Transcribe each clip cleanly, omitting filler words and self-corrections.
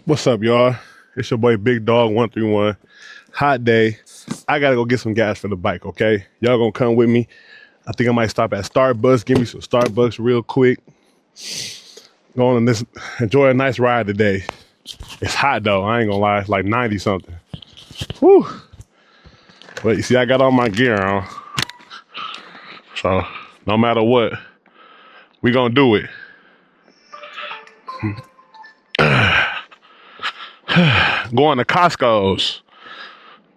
What's up, y'all? It's your boy Big Dog 131. Hot day. I gotta go get some gas for the bike, okay? Y'all gonna come with me? I think I might stop at Starbucks, give me some Starbucks real quick. Go on and enjoy a nice ride today. It's hot though, I ain't gonna lie, it's like 90 something. Whew. But you see, I got all my gear on. So, no matter what, we gonna do it. Going to Costco's.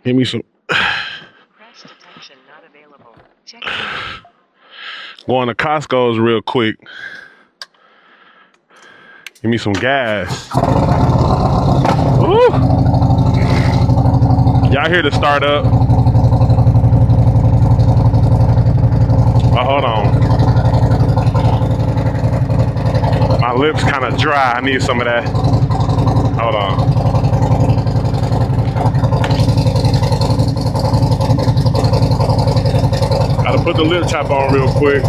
Give me some. Crash detection not available. Check. Going to Costco's real quick. Give me some gas. Woo! Y'all hear the start up? Oh, hold on. My lips kind of dry. I need some of that. Hold on. Gotta put the lip tap on real quick.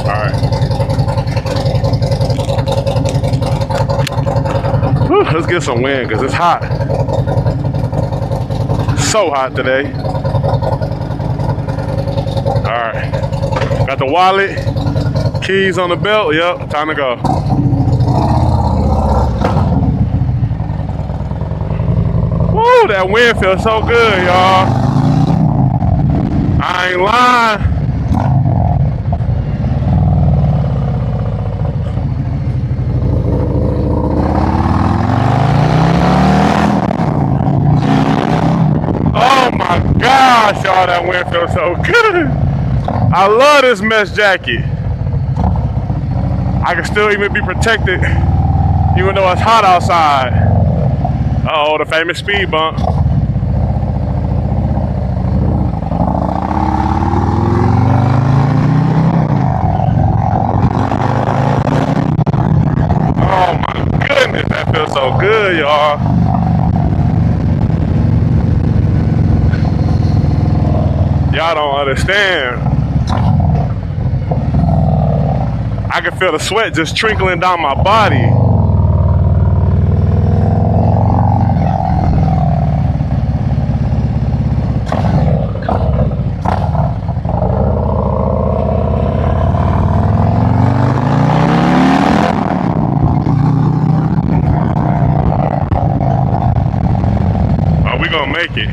Alright. Let's get some wind because it's hot. So hot today. Alright. Got the wallet, keys on the belt. Yep, time to go. Woo, that wind feels so good, y'all. I ain't lying. Oh my gosh, y'all, that wind feels so good. I love this mesh jacket. I can still even be protected even though it's hot outside. Uh-oh, the famous speed bump. Oh my goodness, that feels so good, y'all. Y'all don't understand. I can feel the sweat just trickling down my body. Oh, we gonna make it.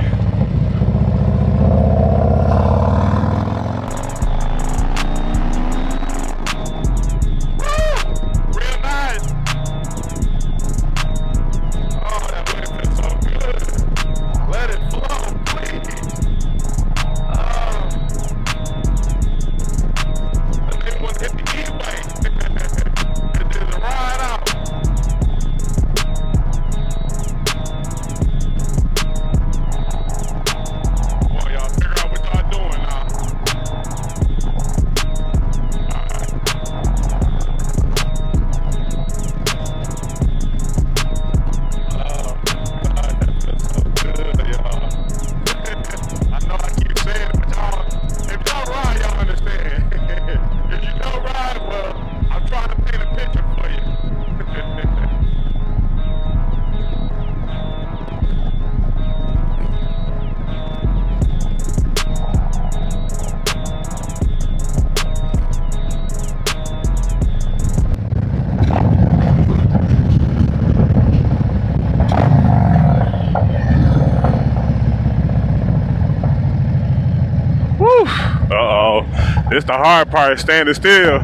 Uh-oh. It's the hard part, standing still.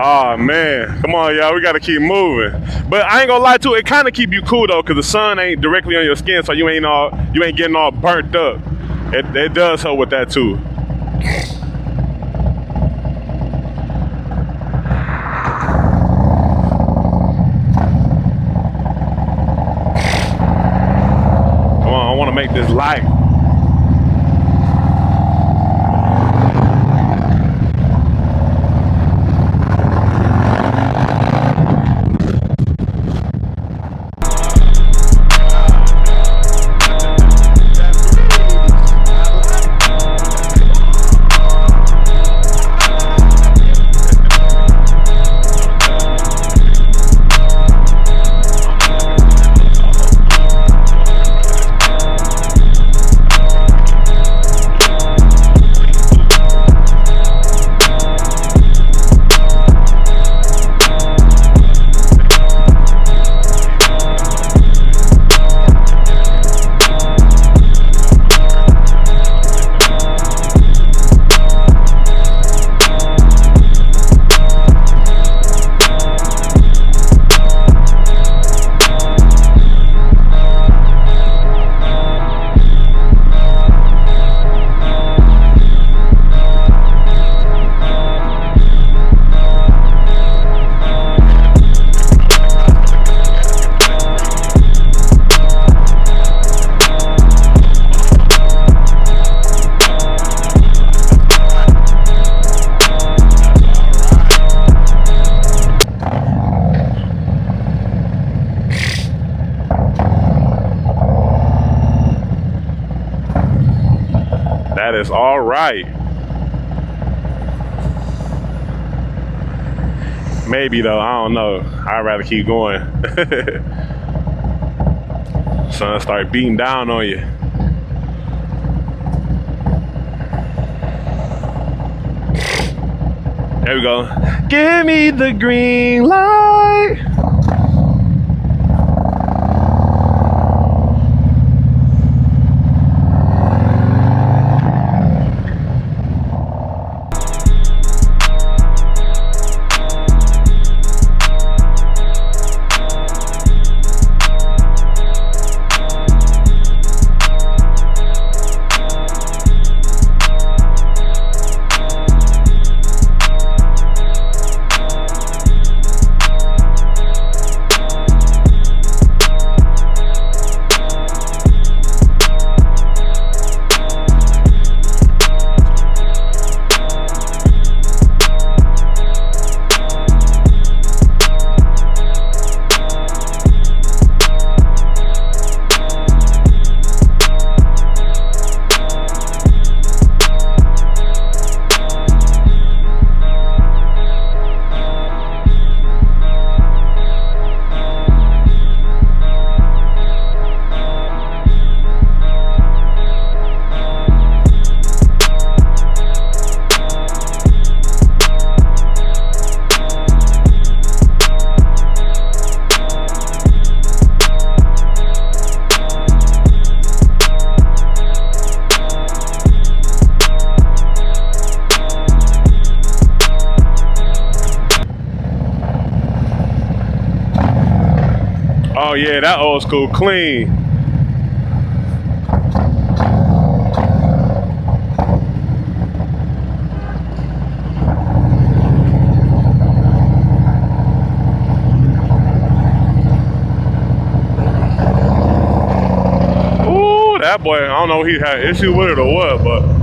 Oh man, come on y'all, we gotta keep moving. But I ain't gonna lie to it, kind of keep you cool though, cause the sun ain't directly on your skin, so you ain't getting all burnt up. It does help with that too. Come on, I wanna make this light. That is all right. Maybe though, I don't know. I'd rather keep going. Sun start beating down on you. There we go. Give me the green light. Oh yeah, that old school clean. Ooh, that boy, I don't know if he had issue with it or what, but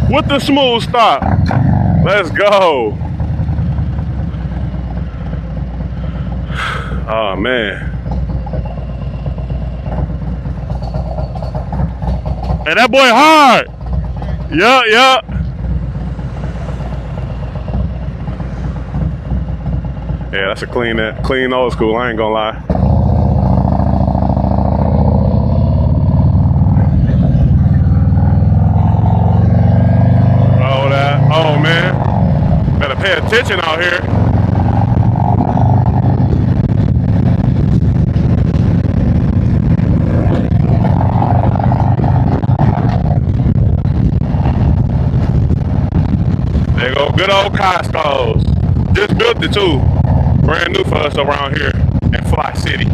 with the smooth stop. Let's go. Oh man. And that boy hard. Yeah. Yeah, that's a clean old school, I ain't gonna lie. Oh man, better pay attention out here. There you go, good old Costco's. Just built it too. Brand new for us around here in Fly City.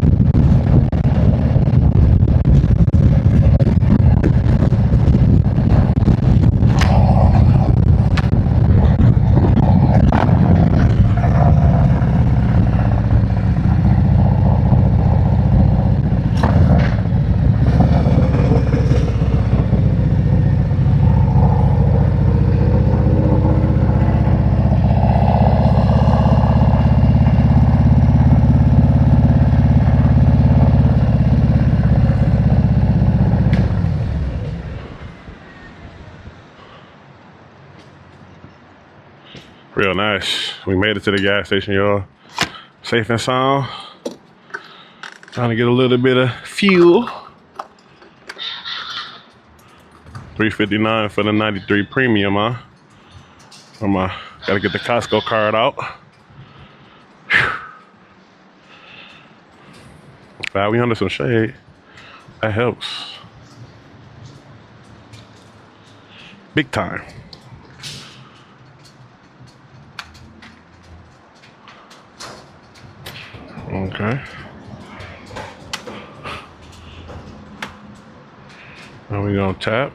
Real nice. We made it to the gas station, y'all. Safe and sound. Trying to get a little bit of fuel. $3.59 for the 93 premium, huh? Gotta get the Costco card out. Wow, we under some shade. That helps. Big time. Okay. Now we gonna tap.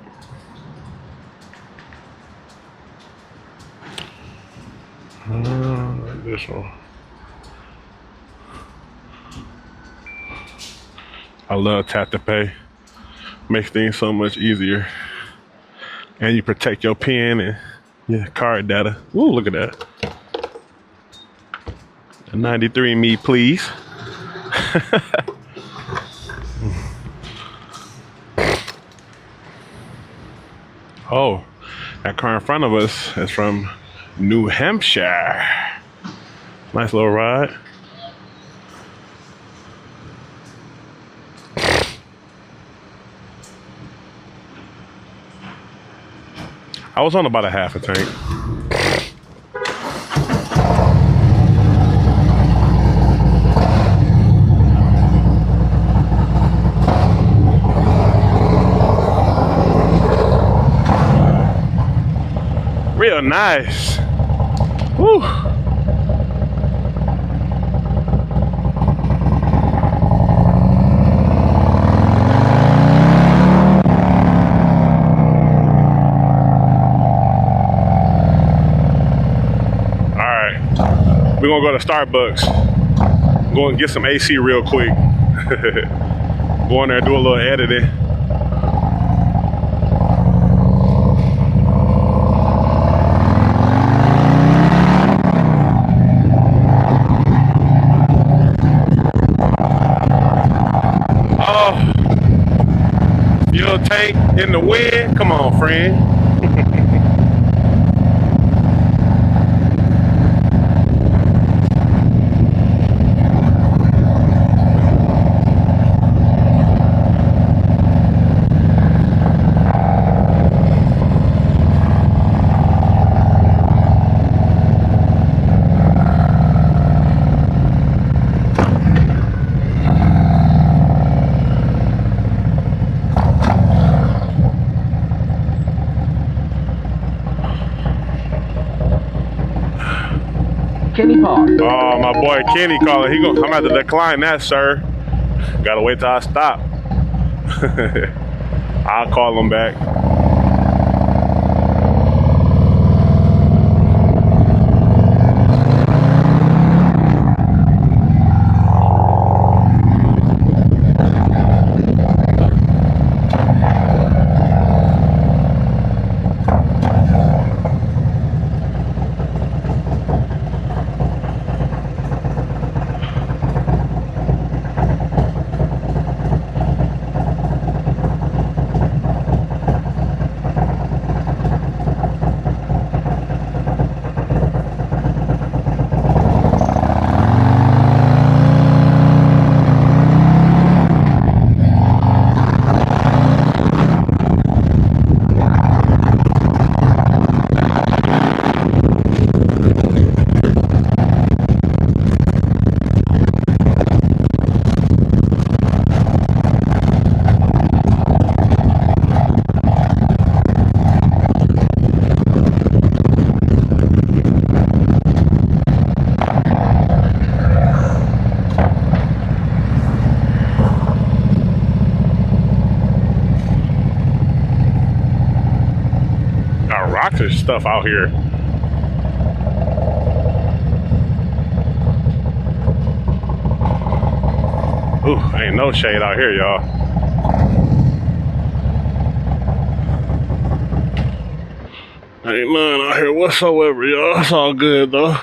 This one. I love tap to pay. Makes things so much easier. And you protect your PIN and your card data. Ooh, look at that. A 93 me, please. Oh, that car in front of us is from New Hampshire. Nice little ride. I was on about a half a tank. Real nice. Woo. We're gonna go to Starbucks. Go and get some AC real quick. Go in there, do a little editing. Oh, fuel tank in the wind. Come on, friend. Kenny Park. Oh, my boy Kenny calling. I'm gonna have to decline that, sir. Gotta wait till I stop. I'll call him back. Rocks and stuff out here. Ooh, ain't no shade out here, y'all. Ain't none out here whatsoever, y'all. It's all good, though.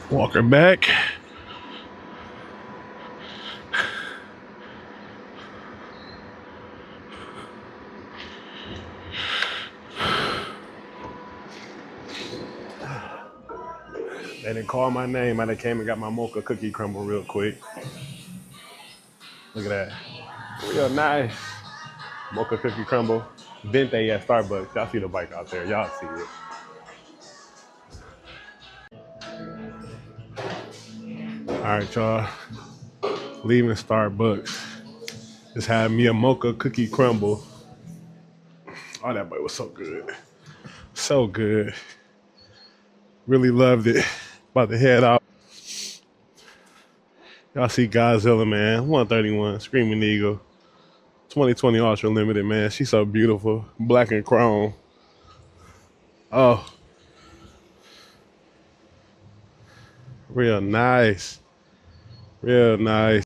Walk her back. They didn't call my name. I done came and got my Mocha Cookie Crumble real quick. Look at that. Real nice. Mocha Cookie Crumble. Vente at Starbucks. Y'all see the bike out there. Y'all see it. All right, y'all. Leaving Starbucks. Just had me a Mocha Cookie Crumble. Oh, that bite was so good. So good. Really loved it. About to head out. Y'all see Godzilla, man. 131, Screaming Eagle. 2020 Ultra Limited, man. She's so beautiful. Black and chrome. Oh. Real nice. Real nice.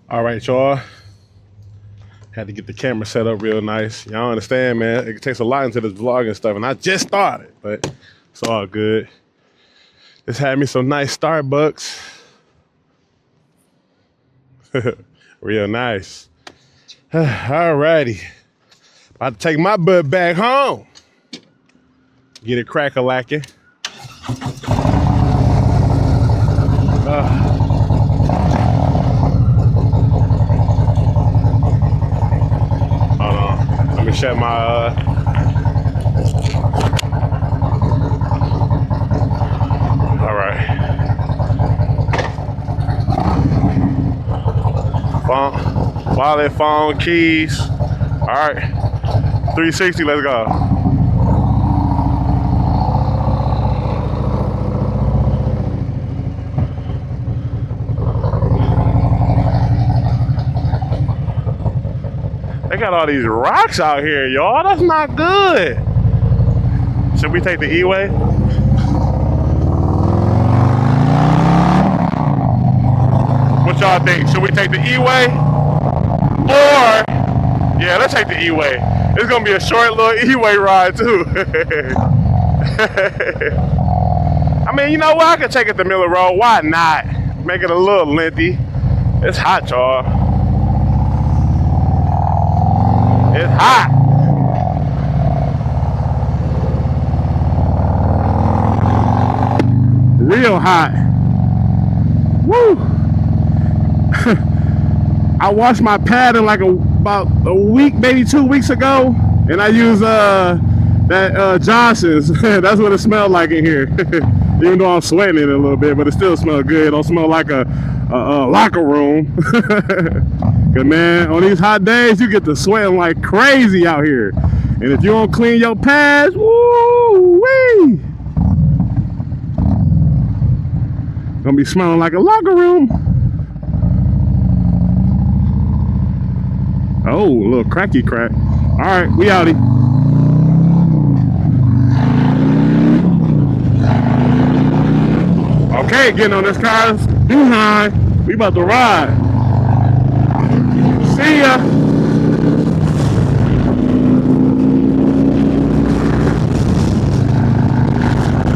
All right, y'all. Had to get the camera set up real nice. Y'all understand, man. It takes a lot into this vlog and stuff, and I just started, but it's all good. Just had me some nice Starbucks. Real nice. Alrighty. About to take my butt back home. Get it crack-a-lacking. Hold on. Let me shut my alright. Phone, wallet, phone, keys. Alright. 360, let's go. They got all these rocks out here, y'all. That's not good. Should we take the E-way? What y'all think? Should we take the E-way? Or, yeah, let's take the E-way. It's gonna be a short little E-way ride too. I mean, you know what? I could take it to Miller Road. Why not? Make it a little lengthy. It's hot, y'all. It's hot. Real hot. Woo. I washed my padding like about a week, maybe 2 weeks ago, and I use that Johnson's. That's what it smelled like in here. Even though I'm sweating it a little bit, but it still smells good. It don't smell like a locker room. Cause man, on these hot days, you get to sweating like crazy out here. And if you don't clean your pads, woo wee, gonna be smelling like a locker room. Oh, a little cracky crack. All right, we outie. Okay, getting on this car's behind. We about to ride. See ya.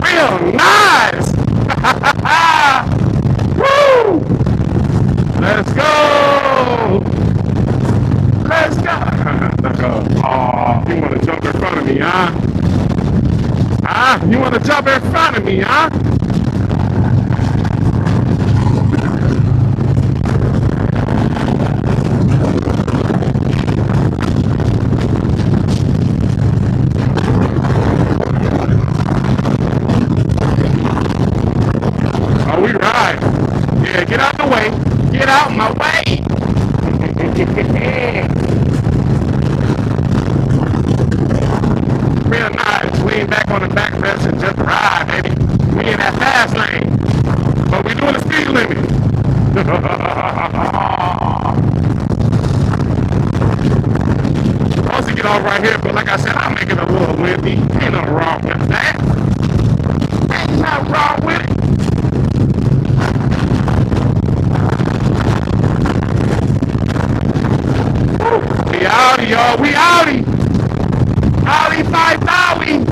Real nice. Woo! Let's go. Let's go. Oh, you want to jump in front of me, huh? Huh? You want to jump in front of me, huh? Oh, we ride. Yeah, get out the way. Get out my way. Real nice. Lean back on the backrest and just ride, baby. We in that fast lane, but we doing the speed limit. Supposed to get off right here, but like I said, I'll make it a little windy. Ain't nothing wrong with that. Ain't nothing wrong with it. We outie, y'all. We outie. Outie 5,000.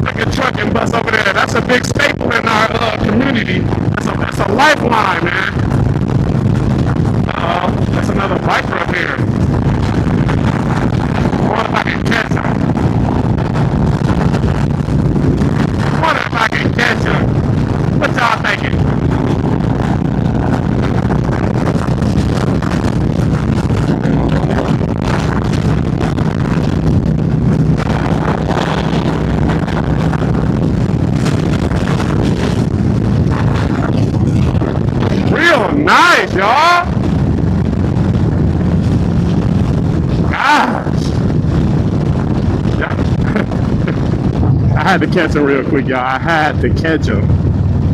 Like a truck and bus over there. That's a big staple in our community. That's a lifeline, man. That's another biker up here. I wonder if I can catch him. I wonder if I can catch him. What y'all thinking? Nice, y'all. Gosh. Yeah. I had to catch him real quick, y'all. I had to catch him.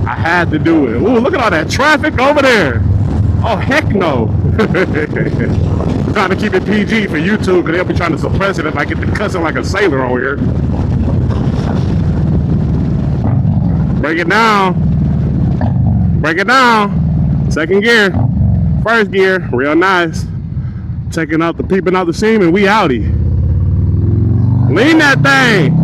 I I had to do it. Ooh, look at all that traffic over there. Oh, heck no. Trying to keep it PG for YouTube because they'll be trying to suppress it if I get to cussing like a sailor over here. Break it down. Break it down. Second gear. First gear. Real nice. Checking out the peeping out the seam and we outie. Lean that thing.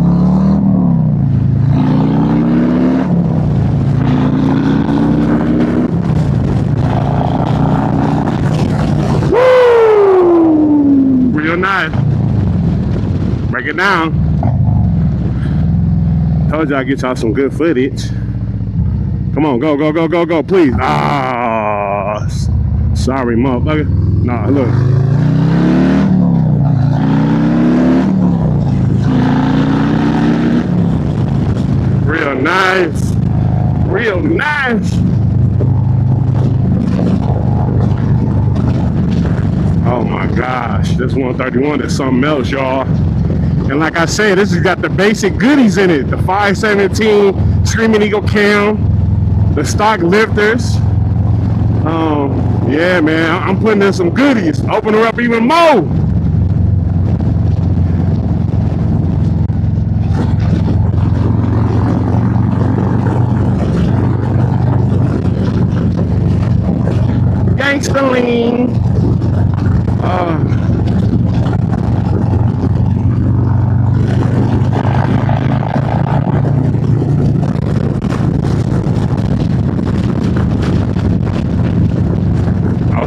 Woo! Real nice. Break it down. Told you I'd get y'all some good footage. Come on, go, go, go, go, go, please. Ah, sorry, motherfucker. Nah, look. Real nice. Real nice. Oh my gosh, this 131 is something else, y'all. And like I said, this has got the basic goodies in it. The 517 Screaming Eagle cam, the stock lifters. Yeah, man, I'm putting in some goodies. Open her up even more. Gangsta lean.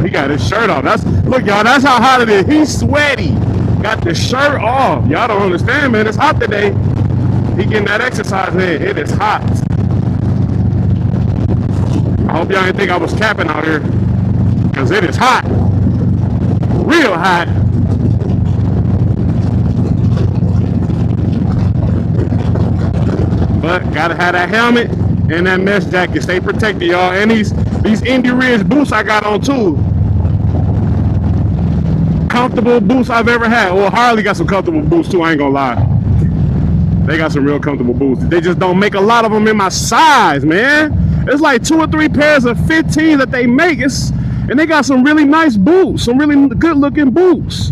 He got his shirt off. Look, y'all, that's how hot it is. He's sweaty. Got the shirt off. Y'all don't understand, man. It's hot today. He getting that exercise in. It is hot. I hope y'all didn't think I was capping out here, because it is hot. Real hot. But gotta have that helmet and that mesh jacket. Stay protected, y'all. And these Indy Ridge boots I got on too. Comfortable boots I've ever had. Well, Harley got some comfortable boots too, I ain't gonna lie. They got some real comfortable boots. They just don't make a lot of them in my size, man. It's like 2 or 3 pairs of 15 that they make. And they got some really nice boots, some really good looking boots.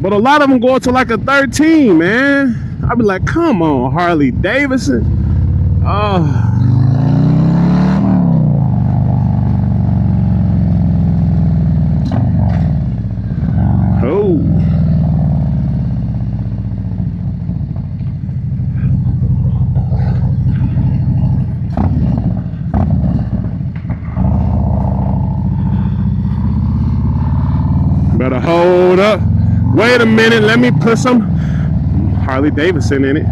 But a lot of them go to like a 13, man. I be like, come on, Harley Davidson. Oh. Better hold up. Wait a minute, let me put some Harley Davidson in it.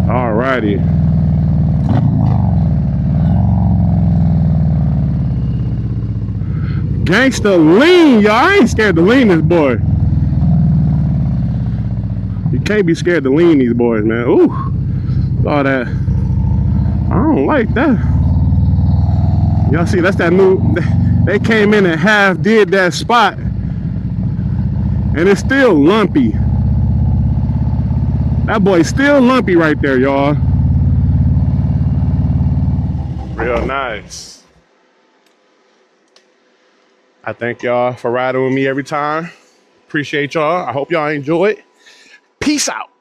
Alrighty. Gangsta lean, y'all. I ain't scared to lean this boy. You can't be scared to lean these boys, man. Ooh, all that. I don't like that. Y'all see, that's that new. They came in and half did that spot, and it's still lumpy. That boy's still lumpy right there, y'all. Real nice. I thank y'all for riding with me every time. Appreciate y'all. I hope y'all enjoy it. Peace out.